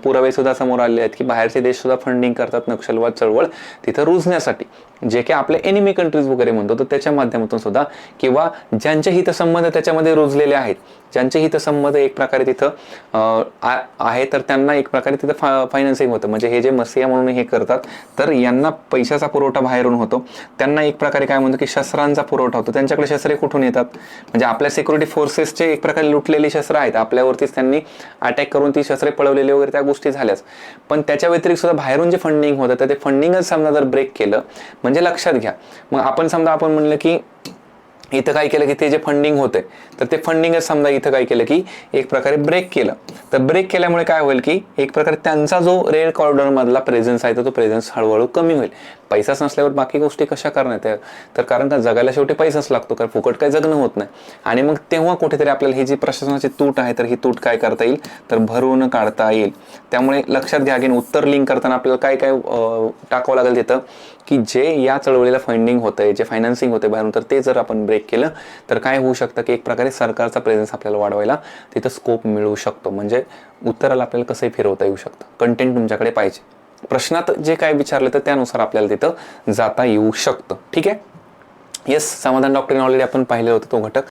पुरावे सुद्धा समोर आले आहेत की बाहेरचे देश सुद्धा फंडिंग करतात नक्षलवाद चळवळ तिथं रुजण्यासाठी, जे की आपले एनिमी कंट्रीज वगैरे म्हणतो, तर त्याच्या माध्यमातून सुद्धा, किंवा ज्यांचे हितसंबंध त्याच्यामध्ये रुजलेले आहेत, ज्यांचे हितसंबंध एक प्रकारे तिथं आहे, तर त्यांना एक प्रकारे तिथं फायनान्सिंग होतं. म्हणजे हे जे मसिया म्हणून हे करतात, तर यांना पैशाचा पुरवठा बाहेरून होतो, त्यांना एक प्रकारे काय म्हणतो की शस्त्रांचा पुरवठा होतो. त्यांच्याकडे शस्त्रे कुठून येतात, म्हणजे आपल्या सिक्युरिटी फोर्सेसचे एक प्रकारे लुटलेली शस्त्र आहेत, आपल्यावरतीच त्यांनी अटॅक करून ती शस्त्रे पळवलेली वगैरे त्या गोष्टी झाल्याच. पण त्याच्या व्यतिरिक्त सुद्धा बाहेरून जे फंडिंग होतं, तर ते फंडिंगच समजा जर ब्रेक केलं, म्हणजे लक्षात घ्या, मग आपण समजा आपण म्हणलं की इथं काय केलं की ते जे फंडिंग होते, तर ते फंडिंगच समजा इथं काय केलं की एक प्रकारे ब्रेक केलं. तर ब्रेक केल्यामुळे काय होईल की एक प्रकारे त्यांचा जो रेड कॉरिडॉर मधला प्रेझेन्स आहे, तर तो प्रेझेन्स हळूहळू कमी होईल. पैसाच नसल्यावर बाकी गोष्टी कशा करण्यात, तर कारण का जगायला शेवटी पैसाच लागतो, कारण फुकट काही जगणं होत नाही. आणि मग तेव्हा कुठेतरी आपल्याला ही जी प्रशासनाची तूट आहे, तर ही तूट काय करता येईल, तर भरून काढता येईल. त्यामुळे लक्षात घ्या की उत्तर लिंक करताना आपल्याला काय काय टाकावं लागेल तिथं, की जे या चळवळीला फंडिंग होतंय, जे फायनान्सिंग होते बाहेरून, तर ते जर आपण ब्रेक केलं, तर काय होऊ शकतं की एक प्रकारे सरकारचा प्रेझेन्स आपल्याला वाढवायला तिथं स्कोप मिळू शकतो. म्हणजे उत्तराला आपल्याला कसंही फिरवता येऊ शकतं. कंटेंट तुमच्याकडे पाहिजे, प्रश्नात जे काय विचारलं तर त्यानुसार आपल्याला तिथं जाता येऊ शकतं. ठीक आहे. येस, समाधान डॉक्टरीन ऑलरेडी आपण पाहिलं होतं तो घटक.